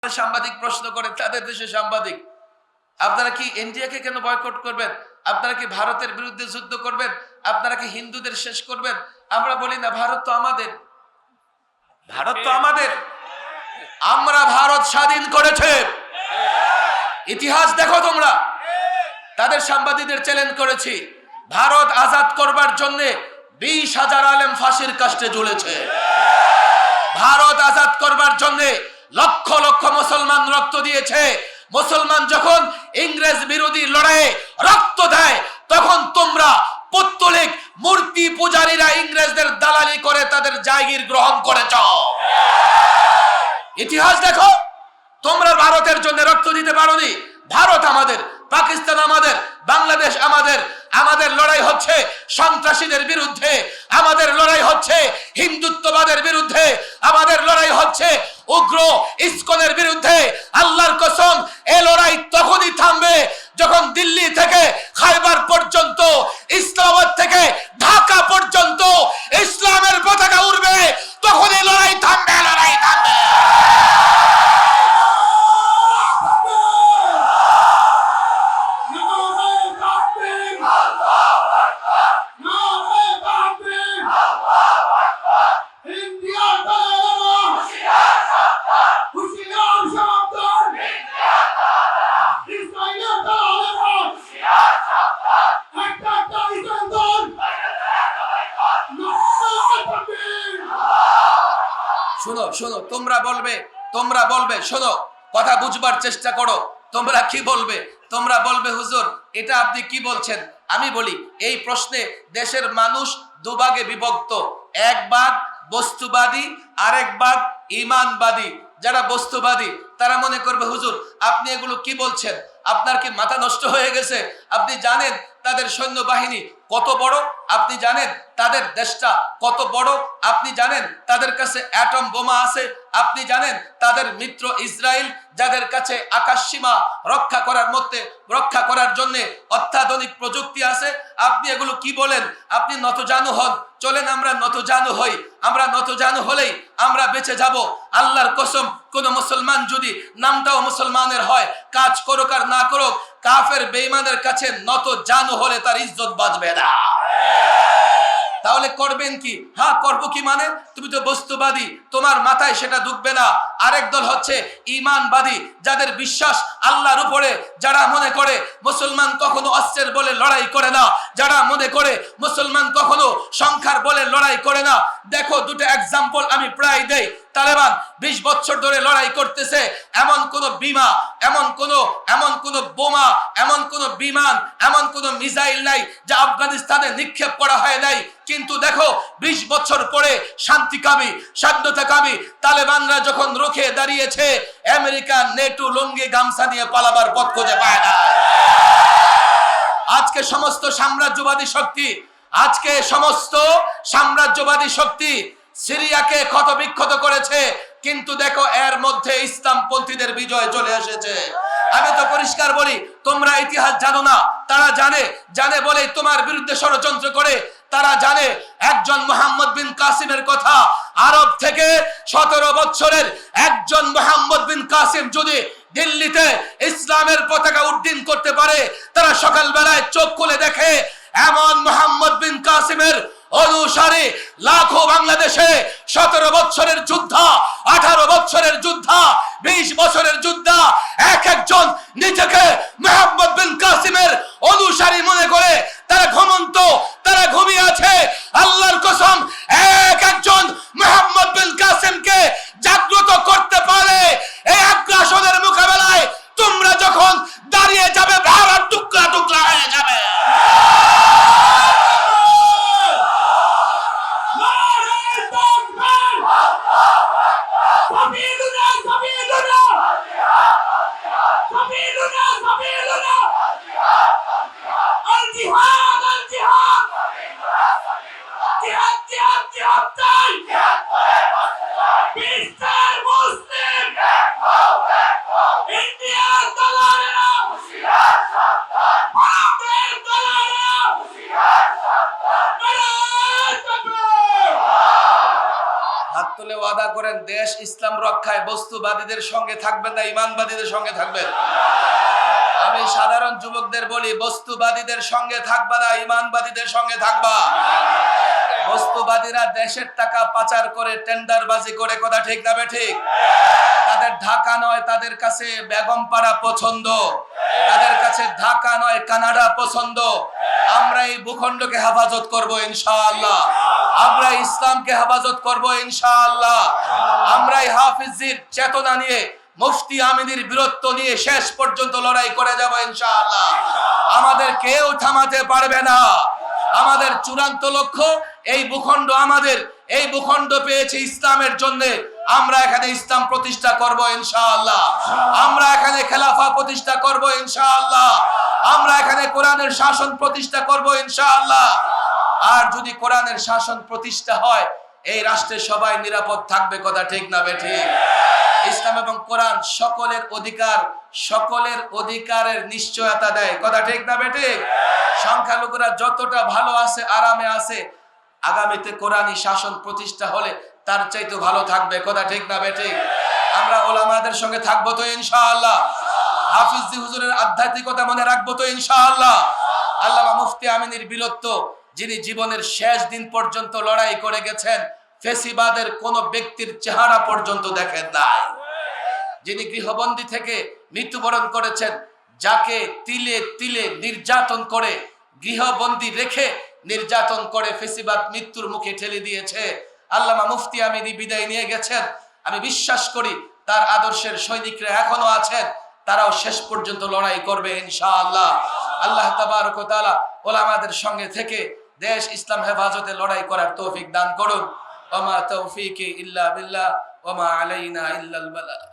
সাংবাদিক প্রশ্ন করে, তাদের দেশে সাংবাদিক, আপনারা কি ইন্ডিয়াকে কেন বয়কট করবেন? আপনারা কি ভারতের বিরুদ্ধে যুদ্ধ করবেন? আপনারা কি হিন্দুদের শেষ করবেন? আমরা বলি না, ভারত তো আমাদের, ভারত তো আমাদের, আমরা ভারত স্বাধীন করেছে। ইতিহাস দেখো তোমরা। তাদের সাংবাদিকদের চ্যালেঞ্জ করেছি, ভারত আজাদ করবার জন্য 20,000 আলেম ফাঁসির কাস্টে ঝুলেছে। ভারত আজাদ করবার জন্য লক্ষ লক্ষ মুসলমান রক্ত দিয়েছে। মুসলমান যখন ইংরেজ বিরোধী লড়াইয়ে রক্ত দেয়, তখন তোমরা পৌত্তলিক মূর্তি পূজারীরা ইংরেজদের দালালি করে তাদের জায়গির গ্রহণ করেছ। ইতিহাস দেখো। তোমরা ভারতের জন্য রক্ত দিতে পারোনি। ভারত আমাদের, পাকিস্তান আমাদের, বাংলাদেশ আমাদের। আমাদের লড়াই হচ্ছে সন্ত্রাসীদের বিরুদ্ধে, আমাদের লড়াই হচ্ছে হিন্দুত্ববাদের বিরুদ্ধে, আমাদের লড়াই হচ্ছে উগ্র ইসকনের বিরুদ্ধে। আল্লাহর কসম, এই লড়াই তখনই থামবে যখন দিল্লি থেকে খাইবার পর্যন্ত, ইসলামাবাদ থেকে ঢাকা পর্যন্ত ইসলামের পতাকা উড়বে, তখন এই লড়াই থামবে, লড়াই থামবে। শোনো শোনো, তোমরা বলবে শোনো, কথা বুঝবার চেষ্টা করো। তোমরা কি বলবে? তোমরা বলবে, হুজুর এটা আপনি কি বলছেন? আমি বলি, এই প্রশ্নে দেশের মানুষ দুভাগে বিভক্ত। এক ভাগ বস্তুবাদী, আরেক ভাগ ঈমানবাদী। যারা বস্তুবাদী তারা মনে করবে, হুজুর আপনি এগুলো কি বলছেন? আপনার কি মাথা নষ্ট হয়ে গেছে? আপনি জানেন তাদের সৈন্যবাহিনী কত বড়? আপনি জানেন তাদের দেশটা কত বড়? আপনি জানেন তাদের কাছে অ্যাটম বোমা আছে? আপনি জানেন তাদের মিত্র ইসরায়েল, যাদের কাছে আকাশ সীমা রক্ষা করার জন্য অত্যাধুনিক প্রযুক্তি আছে? আপনি এগুলো কি বলেন? আপনি নতজানু হন। চলেন আমরা নতজানু হই। আমরা নতজানু হলেই আমরা বেঁচে যাব। আল্লাহর কসম, কোন মুসলমান যদি নামটাও মুসলমানের হয়, কাজ করুক আর না করুক, কাফের বেঈমানের কাছে নতজানু হলে তার ইজ্জত বাঁচবে না। তাহলে করবেন কি? হ্যাঁ করবো কি মানে? তুমি তো বস্তুবাদী, তোমার মাথায় সেটা ঢুকবে না। আরেক দল হচ্ছে ঈমানবাদী, যাদের বিশ্বাস আল্লাহর উপরে, যারা মনে করে মুসলমান কখনো অস্ত্রের বলে লড়াই করে না, যারা মনে করে মুসলমান কখনো সংখ্যার বলে লড়াই করে না। দেখো, দুটো এক্সাম্পল আমি প্রায় দেই। তালেবান 20 বছর ধরে লড়াই করতেছে। এমন কোন বিমা, এমন কোন বোমা, এমন কোন বিমান, এমন কোন মিসাইল নাই যা আফগানিস্তানে নিক্ষেপ করা হয় নাই। কিন্তু দেখো, 20 বছর পরে শান্তিকামী, স্বাধীনতাকামী তালেবানরা যখন রুখে দাঁড়িয়েছে, আমেরিকা নেটো লুঙ্গি গামছা নিয়ে পালাবার পথ খুঁজে পায় না। আজকে সমস্ত সাম্রাজ্যবাদী শক্তি সিরিয়াকে ক্ষত বিক্ষত করেছে, কিন্তু দেখো এর মধ্যে ইসলামপন্থীদের বিজয় চলে এসেছে। আমি তো পরিষ্কার বলি, তোমরা ইতিহাস জানো না, তারা জানে বলে তোমার বিরুদ্ধে ষড়যন্ত্র করে। তারা জানে একজন মুহাম্মদ বিন কাসিমের কথা। আরব থেকে 17 বছরের একজন মুহাম্মদ বিন কাসিম যদি দিল্লিতে ইসলামের পতাকা উড্ডীন করতে পারে, তারা সকালবেলায় চোখ খুলে দেখে এমন মুহাম্মদ বিন কাসিমের অনুসারী লাখো বাংলাদেশে 17 বছরের যোদ্ধা, 18 বছরের যোদ্ধা, 20 বছরের যোদ্ধা, এক একজন নিজেকে মুহাম্মদ বিন কাসিমের অনুসারী মনে করে তারা ঘুমন্ত, তারা ঘুমিয়ে আছে। আল্লাহর কসম, এক একজন মুহাম্মদ বিন কাসিমকে জাগ্রত করতে পারে। এই আগ্রাসনের মোকাবেলায় তোমরা যখন দাঁড়িয়ে যাবে, ভারত টুকরা টুকরা হয়ে যাবে। করেন, দেশ ইসলাম রক্ষায় বস্তুবাদীদের সঙ্গে থাকবেন না ইমানবাদীদের সঙ্গে থাকবেন? আমি সাধারণ যুবকদের বলি, বস্তুবাদীদের সঙ্গে থাকবা না ইমানবাদীদের সঙ্গে থাকবা। বস্তুবাদীরা দেশের টাকা পাচার করে, টেন্ডারবাজি করে, কথা ঠিক না বেঠিক? তাদের ঢাকা নয়, তাদের কাছে বেগমপাড়া পছন্দ, তাদের কাছে ঢাকা নয় কানাডা পছন্দ। আমরা এই ভূখণ্ডকে হেফাজত করব ইনশাআল্লাহ, আমরা ইসলামকে হেফাজত করব ইনশাআল্লাহ। আমরা এই হাফিজির চেতনা নিয়ে, মুফতি আমিনীর বীরত্ব নিয়ে শেষ পর্যন্ত লড়াই করে যাব ইনশাআল্লাহ। আমাদের কেউ থামাতে পারবে না। আমাদের চূড়ান্ত লক্ষ্য এই ভূখণ্ড আমাদের, এই ভূখণ্ড পেয়েছে ইসলামের জন্য। আমরা এখানে ইসলাম প্রতিষ্ঠা করব ইনশাআল্লাহ, আমরা এখানে খেলাফা প্রতিষ্ঠা করব ইনশাআল্লাহ, আমরা এখানে কোরআনের শাসন প্রতিষ্ঠা করব ইনশাআল্লাহ। আর যদি কোরআনের শাসন প্রতিষ্ঠা হয়, এই রাষ্ট্রে সবাই নিরাপদ থাকবে, কথা ঠিক না বেঠিক? ইসলাম এবং কোরআন সকলের অধিকার, সকলের অধিকারের নিশ্চয়তা দেয়, কথা ঠিক না বেঠিক? সংখ্যালঘুরা যতটা ভালো আছে, আরামে আছে, আগামীতে কোরআনী শাসন প্রতিষ্ঠা হলে তার চাইতে ভালো থাকবে, কথা ঠিক না বেঠিক? আমরা ওলামাদের সঙ্গে থাকবো তো ইনশাআল্লাহ? হাফিজি হুজুরের আধ্যাত্মিকতা মনে রাখবো তো ইনশাআল্লাহ? আল্লামা মুফতি আমিনীর বীরত্ব, যিনি জীবনের শেষ দিন পর্যন্ত লড়াই করে গেছেন, ফেসিবাদের কোন ব্যক্তির চেহারা পর্যন্ত দেখেন নাই, যিনি গৃহবন্দী থেকে মৃত্যুবরণ করেছেন, যাকে তিলে তিলে নির্যাতন করে, গৃহবন্দী রেখে নির্যাতন করে ফেসিবাদ মৃত্যুর মুখে ঠেলে দিয়েছে। আল্লামা মুফতি আমিনী বিদায় নিয়ে গেছেন। আমি বিশ্বাস করি তার আদর্শের সৈনিকরা এখনো আছেন, তারাও শেষ পর্যন্ত লড়াই করবে ইনশাআল্লাহ। আল্লাহ তাবারক ওয়া তাআলা ওলামাদের সঙ্গে থেকে দেশ ইসলাম হেফাজতে লড়াই করার তৌফিক দান করুন। ওয়া মা তাওফীকি ইল্লা বিল্লাহ ওয়া মা আলাইনা ইল্লাল বালাগ।